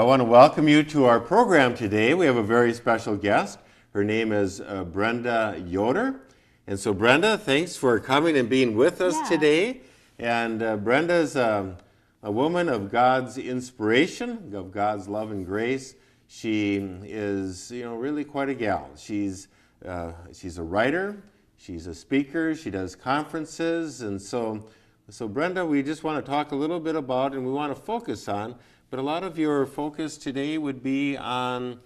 want to welcome you to our program today. We have a very special guest. Her name is Brenda Yoder. And so Brenda, thanks for coming and being with us today. And Brenda is a woman of God's inspiration, of God's love and grace. She is, really quite a gal. She's a writer, she's a speaker, she does conferences, and so Brenda, we just want to talk a little bit about, and we want to focus on, but a lot of your focus today would be on,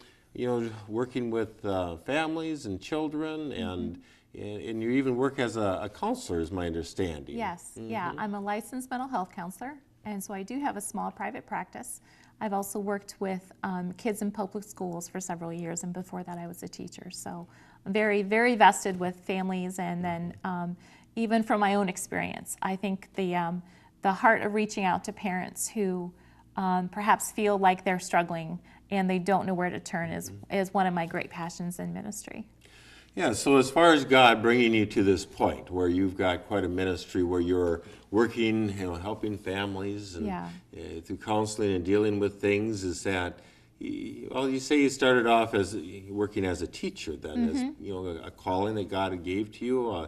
working with families and children, and you even work as a counselor, is my understanding. Yes, yeah, I'm a licensed mental health counselor, and so I do have a small private practice. I've also worked with kids in public schools for several years, and before that I was a teacher. So I'm very, very vested with families, and then even from my own experience, I think the heart of reaching out to parents who perhaps feel like they're struggling and they don't know where to turn is one of my great passions in ministry. Yeah, so as far as God bringing you to this point where you've got quite a ministry where you're working, helping families and through counseling and dealing with things, is that, well, you say you started off as working as a teacher then, as a calling that God gave to you,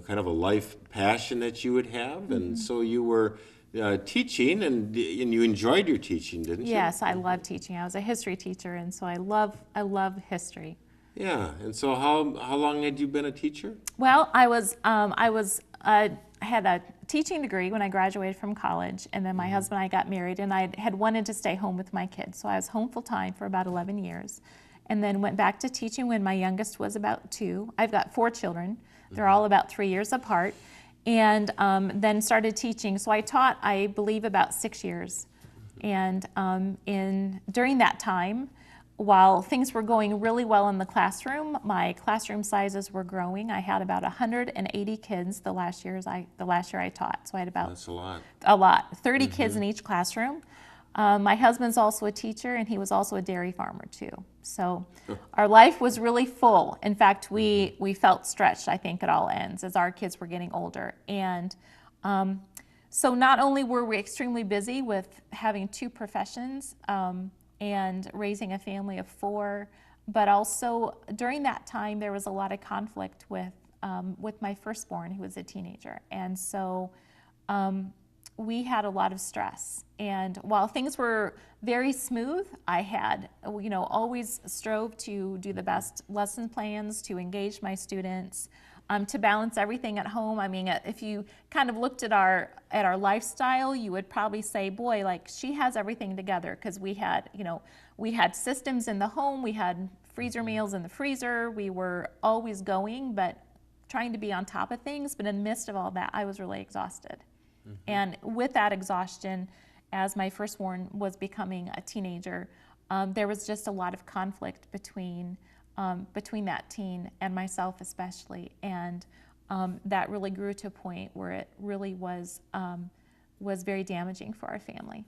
kind of a life passion that you would have, and so you were teaching, and you enjoyed your teaching, didn't you? Yes, I love teaching. I was a history teacher, and so I love history. Yeah, and so how long had you been a teacher? Well, I had a teaching degree when I graduated from college, and then my husband and I got married, and I had wanted to stay home with my kids, so I was home full time for about 11 years, and then went back to teaching when my youngest was about 2. I've got 4 children. They're all about 3 years apart, and then started teaching. So I taught, I believe, about 6 years, and during that time, while things were going really well in the classroom, my classroom sizes were growing. I had about 180 kids the last year I taught. So I had about That's a lot. 30 kids in each classroom. My husband's also a teacher, and he was also a dairy farmer too. So our life was really full. In fact, we felt stretched, I think, at all ends as our kids were getting older. And so not only were we extremely busy with having 2 professions, and raising a family of 4, but also during that time there was a lot of conflict with my firstborn, who was a teenager, and so we had a lot of stress. And while things were very smooth, I had always strove to do the best lesson plans, to engage my students, to balance everything at home. I mean, if you kind of looked at our lifestyle, you would probably say, boy, like, she has everything together, because we had systems in the home, we had freezer meals in the freezer, we were always going, but trying to be on top of things. But in the midst of all that, I was really exhausted. And with that exhaustion, as my firstborn was becoming a teenager, there was just a lot of conflict between that teen and myself especially, and that really grew to a point where it really was very damaging for our family.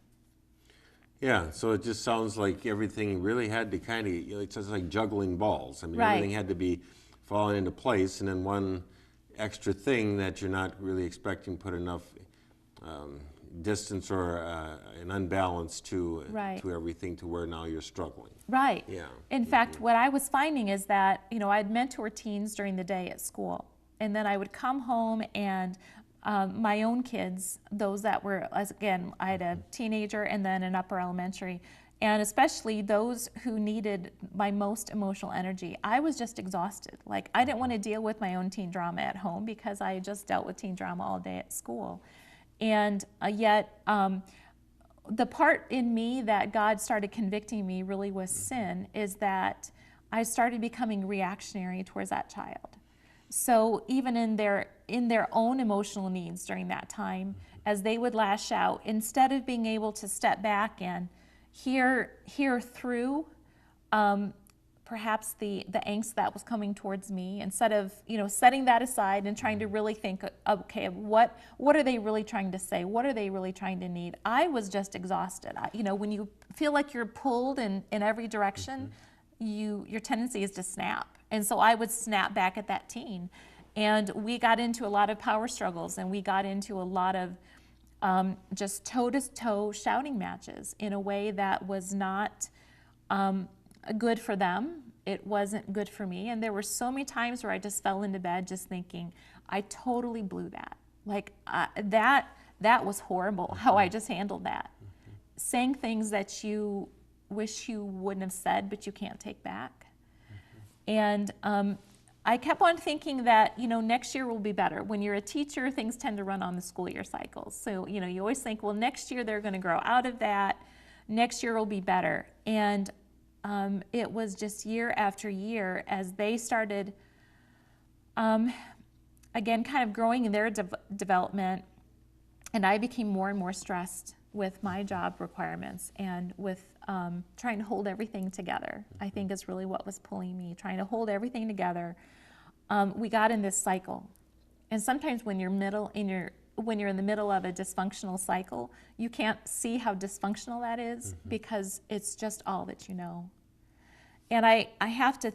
Yeah, so it just sounds like everything really had to kind of, it's just like juggling balls. I mean, everything had to be falling into place, and then one extra thing that you're not really expecting put enough distance or an unbalance to everything, to where now you're struggling. Right. Yeah. In fact, what I was finding is that, I'd mentor teens during the day at school, and then I would come home and my own kids, those that were, again, I had a teenager and then an upper elementary, and especially those who needed my most emotional energy, I was just exhausted. Like, I didn't want to deal with my own teen drama at home, because I had just dealt with teen drama all day at school. And yet, the part in me that God started convicting me really was sin, is that I started becoming reactionary towards that child. So even in their own emotional needs during that time, as they would lash out, instead of being able to step back and hear through perhaps the angst that was coming towards me, instead of setting that aside and trying to really think, okay, what are they really trying to say? What are they really trying to need? I was just exhausted. When you feel like you're pulled in every direction, your tendency is to snap. And so I would snap back at that teen. And we got into a lot of power struggles, and we got into a lot of just toe-to-toe shouting matches in a way that was not good for them. It wasn't good for me. And there were so many times where I just fell into bed just thinking, I totally blew that. Like that was horrible, how I just handled that. Saying things that you wish you wouldn't have said, but you can't take back. And I kept on thinking that, next year will be better. When you're a teacher, things tend to run on the school year cycles. So, you always think, well, next year they're going to grow out of that. Next year will be better. And it was just year after year as they started, again, kind of growing in their development. And I became more and more stressed with my job requirements and with trying to hold everything together. I think is really what was pulling me, trying to hold everything together. We got in this cycle. And sometimes when you're in the middle of a dysfunctional cycle, you can't see how dysfunctional that is because it's just all that you know. And I have to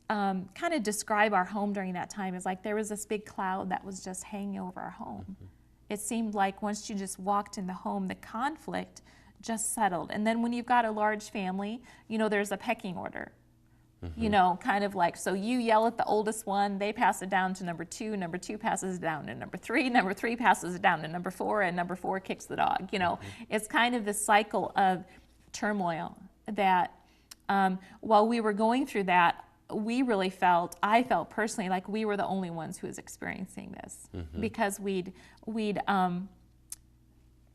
kind of describe our home during that time as like there was this big cloud that was just hanging over our home. It seemed like once you just walked in the home, the conflict just settled. And then when you've got a large family, there's a pecking order. Kind of like, so you yell at the oldest one, they pass it down to number two passes it down to number three passes it down to number four, and number four kicks the dog. It's kind of this cycle of turmoil that while we were going through that, I felt personally like we were the only ones who was experiencing this because we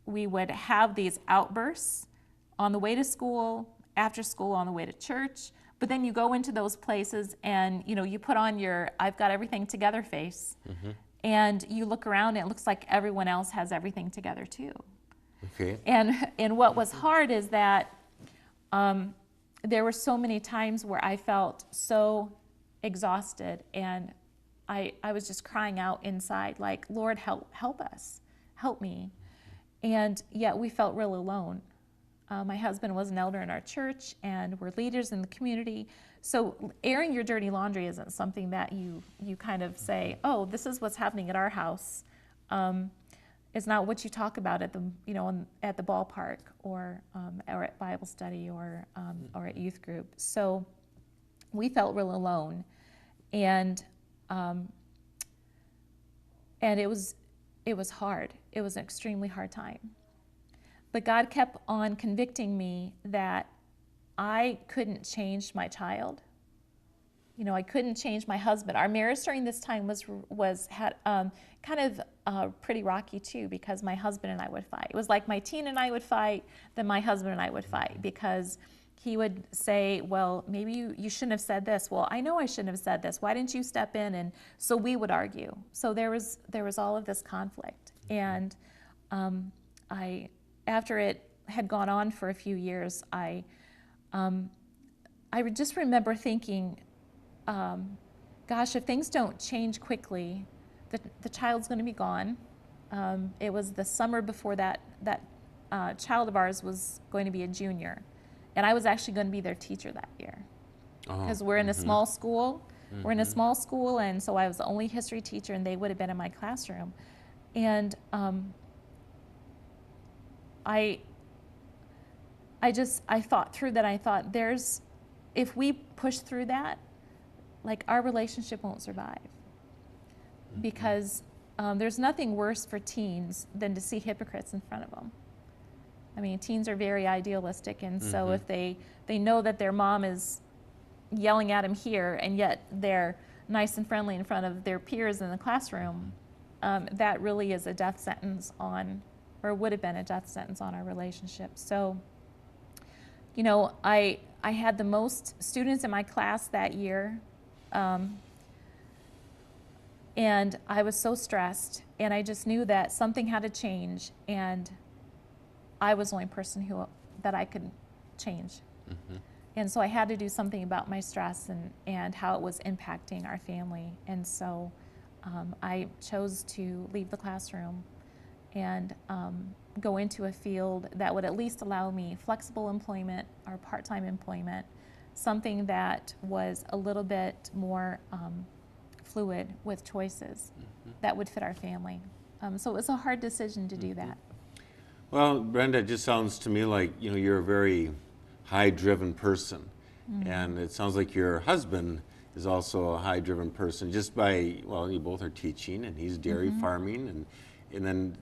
would have these outbursts on the way to school, after school, on the way to church. But then you go into those places and, you put on your I've got everything together face. And you look around and it looks like everyone else has everything together too. Okay. And what was hard is that there were so many times where I felt so exhausted and I was just crying out inside like, Lord, help us, help me. And yet we felt real alone. My husband was an elder in our church and we're leaders in the community. So airing your dirty laundry isn't something that you kind of say, oh, this is what's happening at our house. It's not what you talk about at the at the ballpark or at Bible study or at youth group. So we felt real alone, and it was hard. It was an extremely hard time. But God kept on convicting me that I couldn't change my child. I couldn't change my husband. Our marriage during this time had kind of pretty rocky too, because my husband and I would fight. It was like my teen and I would fight, then my husband and I would fight, because he would say, well, maybe you shouldn't have said this. Well, I know I shouldn't have said this. Why didn't you step in? And so we would argue. So there was all of this conflict. And after it had gone on for a few years, I would just remember thinking, gosh, if things don't change quickly, the child's going to be gone. It was the summer before that child of ours was going to be a junior, and I was actually going to be their teacher that year, because we're in a small school. We're in a small school, and so I was the only history teacher, and they would have been in my classroom. And I thought through that. I thought, if we push through that, like, our relationship won't survive, because there's nothing worse for teens than to see hypocrites in front of them. I mean, teens are very idealistic, and so if they know that their mom is yelling at them here, and yet they're nice and friendly in front of their peers in the classroom, that really is a death sentence or would have been a death sentence on our relationship. So, I had the most students in my class that year. And I was so stressed, and I just knew that something had to change, and I was the only person that I could change. And so I had to do something about my stress and how it was impacting our family. And so I chose to leave the classroom and go into a field that would at least allow me flexible employment or part-time employment, something that was a little bit more fluid with choices that would fit our family. So it was a hard decision to do that. Well, Brenda, it just sounds to me like, you're a very high-driven person. And it sounds like your husband is also a high-driven person just by, well, you both are teaching and he's dairy farming. And then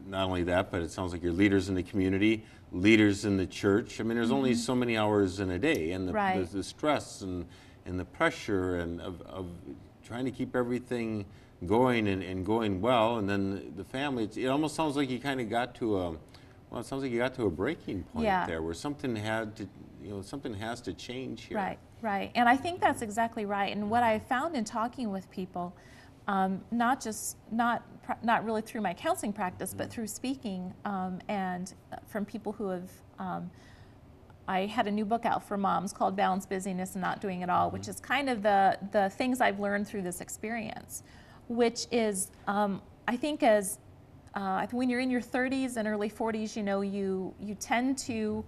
not only that, but it sounds like you're leaders in the community, leaders in the church. I mean, there's only so many hours in a day, and the stress and the pressure and of trying to keep everything going and going well, and then the family. It almost sounds like you kind of got to a, well, it sounds like you got to a breaking point there, where something had to, something has to change here. Right, right, and I think that's exactly right. And what I found in talking with people, not really through my counseling practice, but through speaking, and from people who have. I had a new book out for moms called Balance Busyness and Not Doing It All, which is kind of the things I've learned through this experience, which is, I think when you're in your 30s and early 40s, you tend to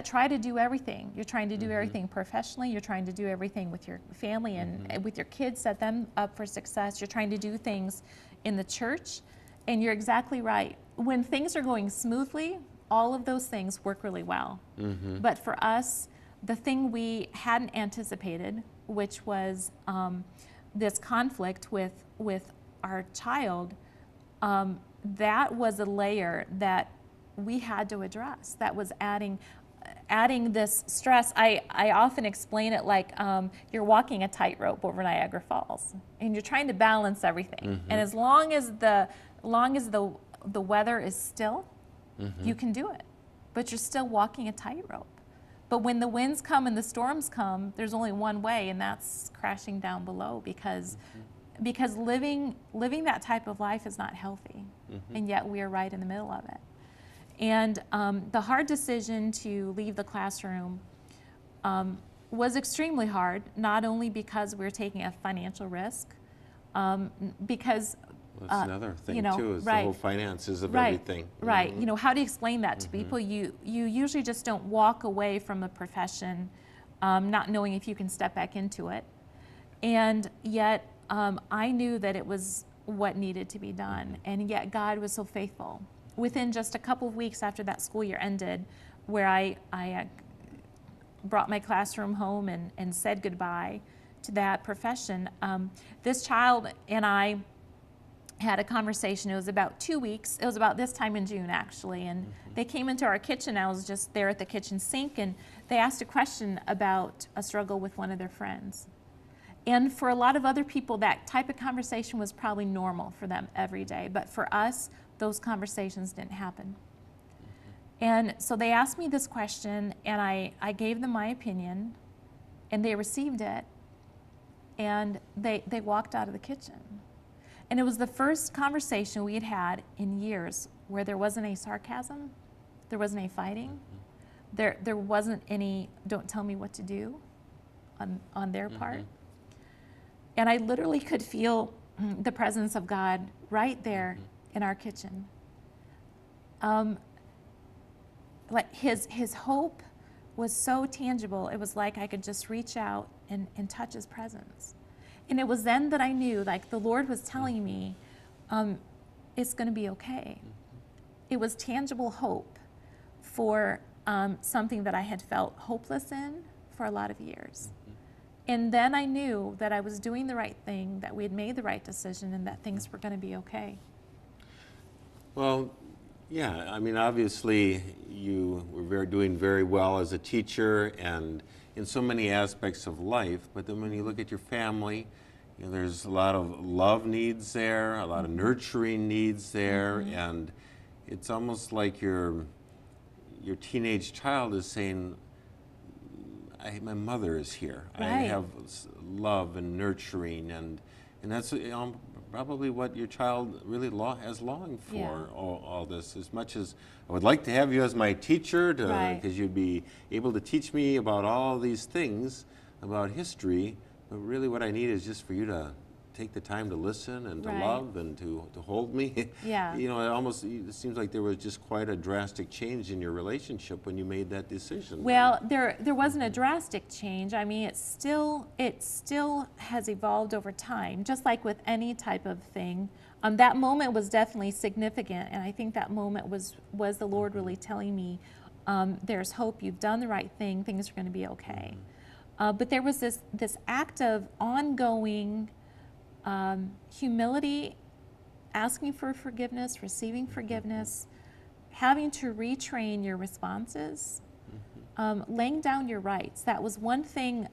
try to do everything. You're trying to do everything professionally. You're trying to do everything with your family and with your kids, set them up for success. You're trying to do things in the church, and you're exactly right. When things are going smoothly, all of those things work really well. But for us, the thing we hadn't anticipated, which was this conflict with our child, that was a layer that we had to address. That was adding this stress. I often explain it like you're walking a tightrope over Niagara Falls, and you're trying to balance everything. And as long as the weather is still, you can do it, but you're still walking a tightrope. But when the winds come and the storms come, there's only one way, and that's crashing down below, because living that type of life is not healthy, and yet we are right in the middle of it. And the hard decision to leave the classroom was extremely hard, not only because we were taking a financial risk, because well, that's another thing too, is the whole finances of everything. Right. How do you explain that to people? You usually just don't walk away from a profession not knowing if you can step back into it. And yet I knew that it was what needed to be done. And yet God was so faithful. Within just a couple of weeks after that school year ended, where I brought my classroom home and said goodbye to that profession, this child and I had a conversation. It was about 2 weeks. It was about this time in June, actually. And they came into our kitchen. I was just there at the kitchen sink, and they asked a question about a struggle with one of their friends. And for a lot of other people, that type of conversation was probably normal for them every day. But for us, those conversations didn't happen. And so they asked me this question, and I gave them my opinion, and they received it, and they walked out of the kitchen. And it was the first conversation we had had in years where there wasn't any sarcasm, there wasn't any fighting, there wasn't any "don't tell me what to do" on their part. And I literally could feel the presence of God right there in our kitchen. Like his hope was so tangible. It was like I could just reach out and touch his presence. And it was then that I knew, like, the Lord was telling me, it's going to be okay. It was tangible hope for something that I had felt hopeless in for a lot of years. And then I knew that I was doing the right thing, that we had made the right decision, and that things were going to be okay. Well, yeah, I mean, obviously you were doing very well as a teacher and in so many aspects of life, but then when you look at your family, there's a lot of love needs there, a lot of nurturing needs there, and it's almost like your teenage child is saying, my mother is here. Right. I have love and nurturing, and that's probably what your child really has longed for. All this, as much as I would like to have you as my teacher, because you'd be able to teach me about all these things about history. But really, what I need is just for you to take the time to listen and to Right. love and to hold me. Yeah. You know, it seems like there was just quite a drastic change in your relationship when you made that decision. Well, there wasn't a drastic change. I mean, it still has evolved over time, just like with any type of thing. That moment was definitely significant, and I think that moment was the Lord really telling me, there's hope. You've done the right thing. Things are going to be okay. But there was this act of ongoing humility, asking for forgiveness, receiving forgiveness, having to retrain your responses, laying down your rights. That was one thing.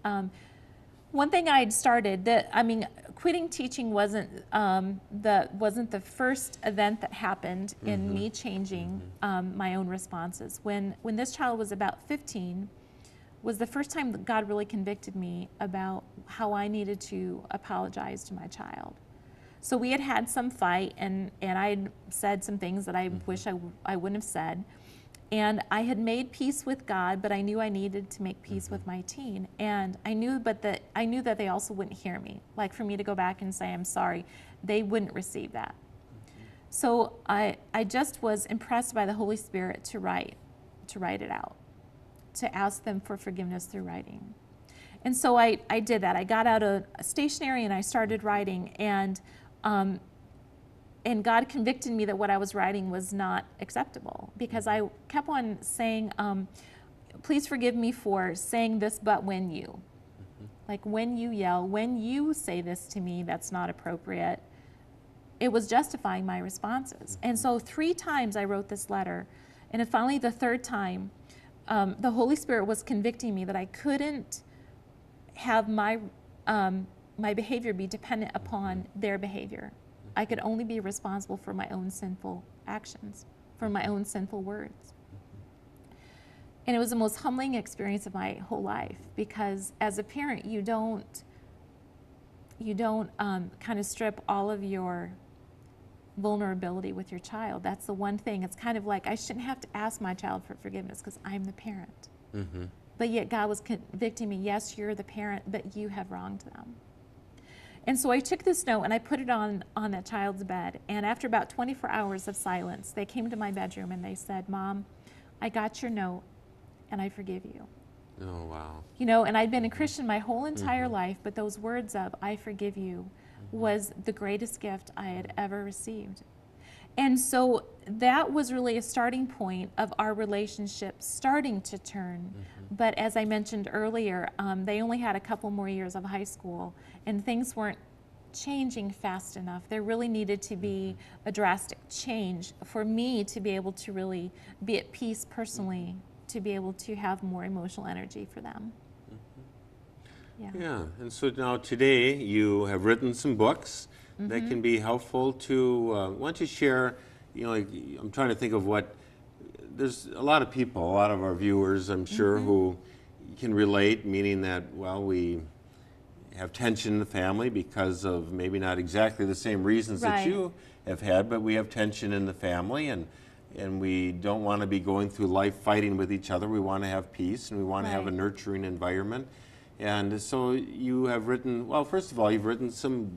One thing I had started that, I mean, quitting teaching wasn't the first event that happened in me changing my own responses. When this child was about 15, was the first time that God really convicted me about how I needed to apologize to my child. So we had had some fight, and I had said some things that I wish I wouldn't have said. And I had made peace with God, but I knew I needed to make peace with my teen. And I knew that they also wouldn't hear me. Like, for me to go back and say, I'm sorry, they wouldn't receive that. So I just was impressed by the Holy Spirit to write it out, to ask them for forgiveness through writing. And so I did that. I got out a stationery and I started writing, and God convicted me that what I was writing was not acceptable, because I kept on saying, please forgive me for saying this, but when you. Like, when you yell, when you say this to me, that's not appropriate. It was justifying my responses. And so 3 times I wrote this letter, and then finally the 3rd time, the Holy Spirit was convicting me that I couldn't have my behavior be dependent upon their behavior. I could only be responsible for my own sinful actions, for my own sinful words. And it was the most humbling experience of my whole life, because as a parent, you don't kind of strip all of your vulnerability with your child. That's the one thing. It's kind of like, I shouldn't have to ask my child for forgiveness because I'm the parent. But yet God was convicting me, yes, you're the parent, but you have wronged them. And so I took this note and I put it on that child's bed. And after about 24 hours of silence, they came to my bedroom and they said, Mom, I got your note and I forgive you. Oh, wow. You know, and I'd been a Christian my whole entire life, but those words of I forgive you was the greatest gift I had ever received. And so that was really a starting point of our relationship starting to turn. But as I mentioned earlier, they only had a couple more years of high school, and things weren't changing fast enough. There really needed to be a drastic change for me to be able to really be at peace personally, to be able to have more emotional energy for them. Yeah, and so now today you have written some books that can be helpful to, why don't you share, you know, like, I'm trying to think of there's a lot of people, a lot of our viewers, I'm sure, who can relate, meaning that, well, we have tension in the family because of maybe not exactly the same reasons that you have had, but we have tension in the family, and we don't want to be going through life fighting with each other. We want to have peace, and we want to have a nurturing environment. And so you have written, well, first of all, you've written some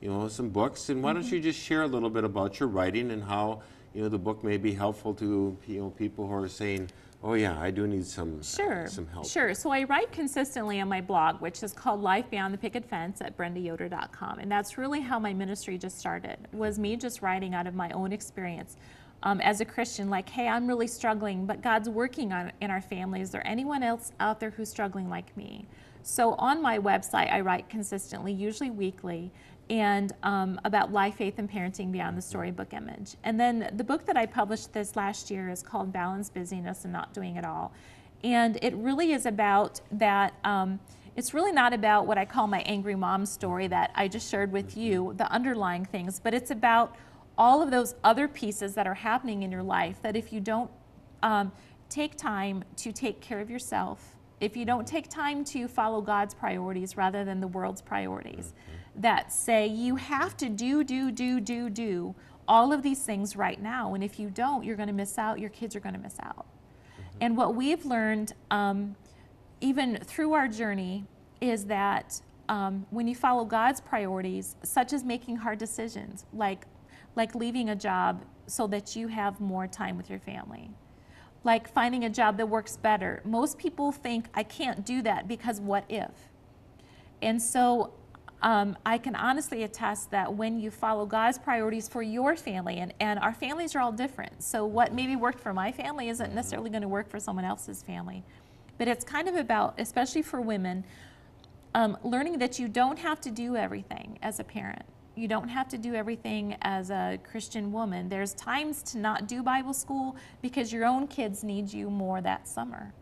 books, and why don't you just share a little bit about your writing and how, you know, the book may be helpful to, you know, people who are saying, oh yeah, I do need some help. Sure. So I write consistently on my blog, which is called Life Beyond the Picket Fence at BrendaYoder.com. And that's really how my ministry just started, was me just writing out of my own experience. As a Christian, like, hey, I'm really struggling, but God's working in our family. Is there anyone else out there who's struggling like me? So on my website, I write consistently, usually weekly, and about life, faith, and parenting beyond the storybook image. And then the book that I published this last year is called Balance, Busyness, and Not Doing It All. And it really is about that, it's really not about what I call my angry mom story that I just shared with you, the underlying things, but it's about all of those other pieces that are happening in your life that if you don't take time to take care of yourself, if you don't take time to follow God's priorities rather than the world's priorities, that say you have to do all of these things right now, and if you don't, you're going to miss out, your kids are going to miss out. And what we've learned, even through our journey, is that when you follow God's priorities, such as making hard decisions, like leaving a job so that you have more time with your family, like finding a job that works better. Most people think, I can't do that because what if? And so I can honestly attest that when you follow God's priorities for your family, and our families are all different, so what maybe worked for my family isn't necessarily going to work for someone else's family. But it's kind of about, especially for women, learning that you don't have to do everything as a parent. You don't have to do everything as a Christian woman. There's times to not do Bible school because your own kids need you more that summer.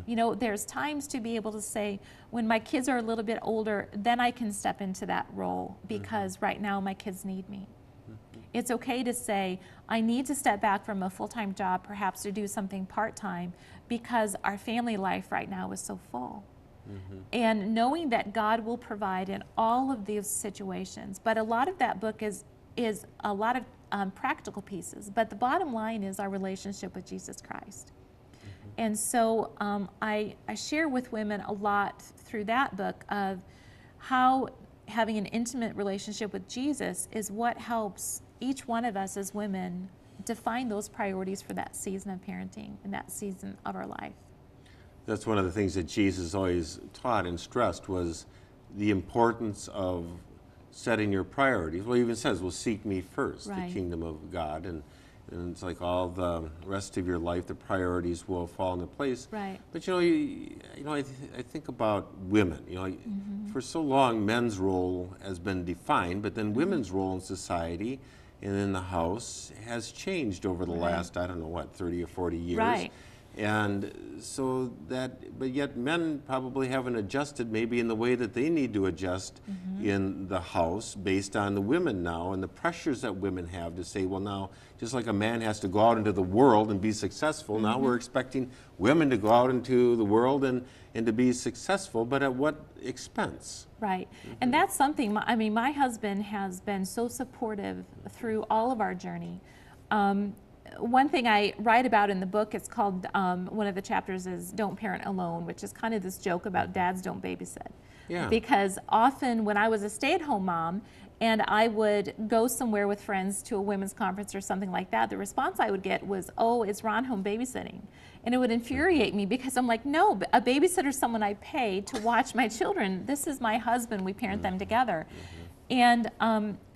You know, there's times to be able to say, when my kids are a little bit older, then I can step into that role because right now my kids need me. It's okay to say, I need to step back from a full-time job, perhaps to do something part-time, because our family life right now is so full. And knowing that God will provide in all of these situations. But a lot of that book is a lot of practical pieces. But the bottom line is our relationship with Jesus Christ. And so I share with women a lot through that book of how having an intimate relationship with Jesus is what helps each one of us as women define those priorities for that season of parenting and that season of our life. That's one of the things that Jesus always taught and stressed was the importance of setting your priorities. Well, he even says, well, seek me first, the kingdom of God. And it's like all the rest of your life, the priorities will fall into place. Right. But I think about women. For so long, men's role has been defined, but then women's role in society and in the house has changed over the last, 30 or 40 years. Right. And so but yet men probably haven't adjusted maybe in the way that they need to adjust in the house based on the women now and the pressures that women have to say, well, now, just like a man has to go out into the world and be successful, now we're expecting women to go out into the world and to be successful, but at what expense? Right. And that's something, my husband has been so supportive through all of our journey. One thing I write about in the book, it's called, one of the chapters is Don't Parent Alone, which is kind of this joke about dads don't babysit. Yeah. Because often when I was a stay-at-home mom and I would go somewhere with friends to a women's conference or something like that, the response I would get was, oh, is Ron home babysitting? And it would infuriate me because I'm like, no, a babysitter is someone I pay to watch my children. This is my husband. We parent them together. And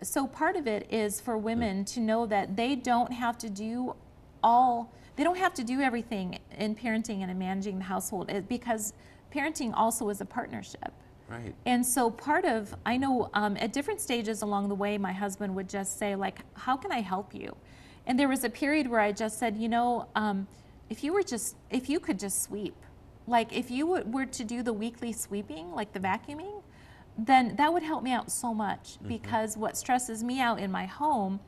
so part of it is for women to know that they don't have to do everything in parenting and in managing the household, because parenting also is a partnership. Right. And so I know at different stages along the way, my husband would just say, like, how can I help you? And there was a period where I just said, if you could just sweep, like if you were to do the weekly sweeping, like the vacuuming, then that would help me out so much, because what stresses me out in my home,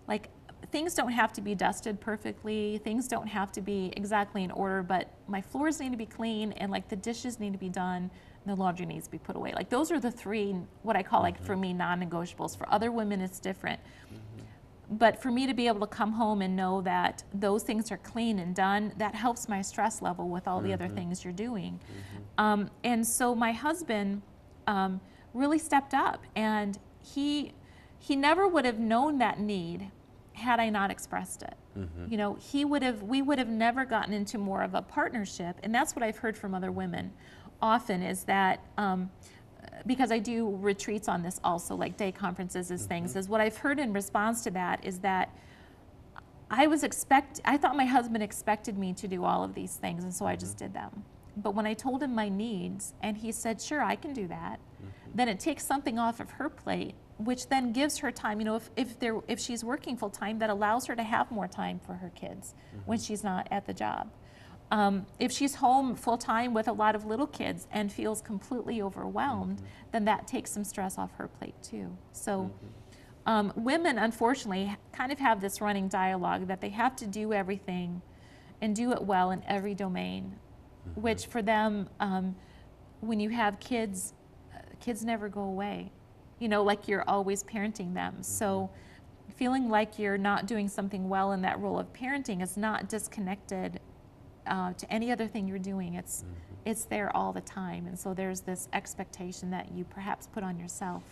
like things don't have to be dusted perfectly, things don't have to be exactly in order, but my floors need to be clean and like the dishes need to be done and the laundry needs to be put away. Like those are the three, what I call like for me non-negotiables. For other women it's different. But for me to be able to come home and know that those things are clean and done, that helps my stress level with all the other things you're doing. And so my husband really stepped up, and he never would have known that need had I not expressed it. We would have never gotten into more of a partnership, and that's what I've heard from other women often is that, because I do retreats on this also, like day conferences as things, is what I've heard in response to that is that I thought my husband expected me to do all of these things, and so I just did them. But when I told him my needs and he said, sure, I can do that, then it takes something off of her plate, which then gives her time. If she's working full time, that allows her to have more time for her kids when she's not at the job. If she's home full time with a lot of little kids and feels completely overwhelmed, then that takes some stress off her plate too. So women, unfortunately, kind of have this running dialogue that they have to do everything and do it well in every domain, which for them, when you have kids, kids never go away. Like you're always parenting them. So feeling like you're not doing something well in that role of parenting is not disconnected to any other thing you're doing. It's there all the time, and so there's this expectation that you perhaps put on yourself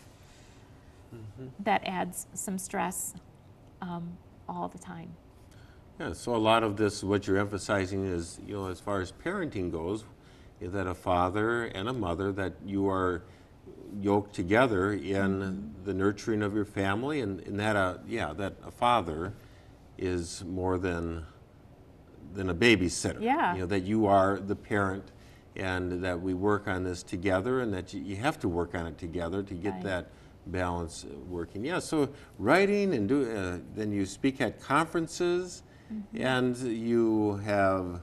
that adds some stress all the time. Yeah, so a lot of this, what you're emphasizing is, as far as parenting goes, is that a father and a mother, that you are yoked together in the nurturing of your family, and that that a father is more than a babysitter. Yeah. That you are the parent, and that we work on this together, and that you have to work on it together to get that balance working. Yeah, so writing and then you speak at conferences, and you have,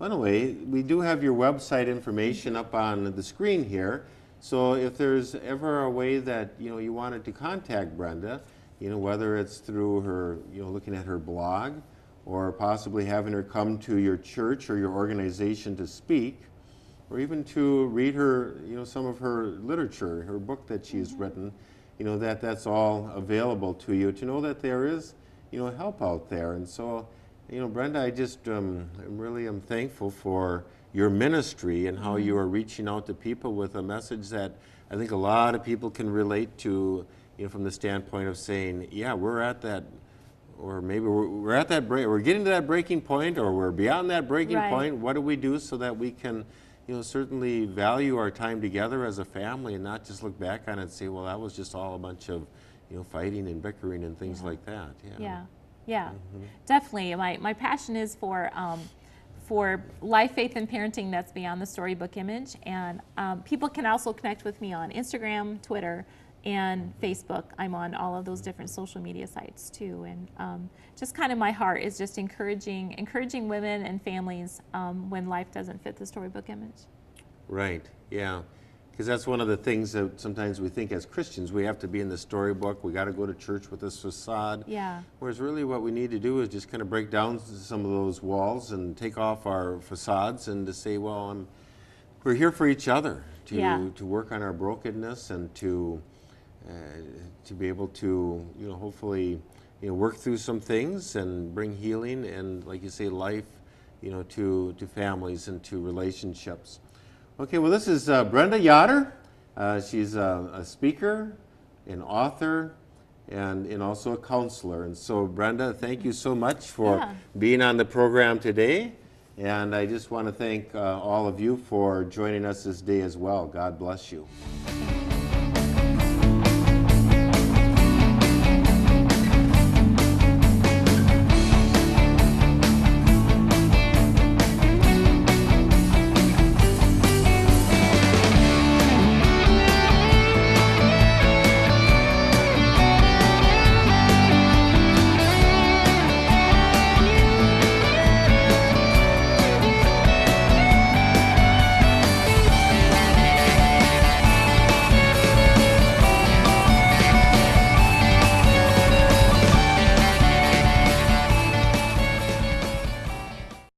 anyway, we do have your website information up on the screen here. So if there's ever a way that you wanted to contact Brenda, whether it's through her, looking at her blog, or possibly having her come to your church or your organization to speak, or even to read her, some of her literature, her book that she's written, that's all available to you, to know that there is, help out there. And so, Brenda, I just really am thankful for your ministry and how you are reaching out to people with a message that I think a lot of people can relate to, from the standpoint of saying, yeah, we're at that, or maybe we're at that we're getting to that breaking point, or we're beyond that breaking point. What do we do so that we can, certainly value our time together as a family, and not just look back on it and say, well, that was just all a bunch of, fighting and bickering and things like that. Yeah, definitely. My passion is for life, faith, and parenting that's beyond the storybook image. And people can also connect with me on Instagram, Twitter, and Facebook. I'm on all of those different social media sites too. And just kind of my heart is just encouraging women and families when life doesn't fit the storybook image. Right, yeah. Because that's one of the things that sometimes we think as Christians, we have to be in the storybook, we got to go to church with this facade. Yeah. Whereas really what we need to do is just kind of break down some of those walls and take off our facades, and to say, well, we're here for each other, to work on our brokenness, and to be able to, hopefully, work through some things and bring healing and, like you say, life, to families and to relationships. Okay, well, this is Brenda Yoder. She's a speaker, an author, and also a counselor. And so, Brenda, thank you so much for being on the program today. And I just want to thank all of you for joining us this day as well. God bless you.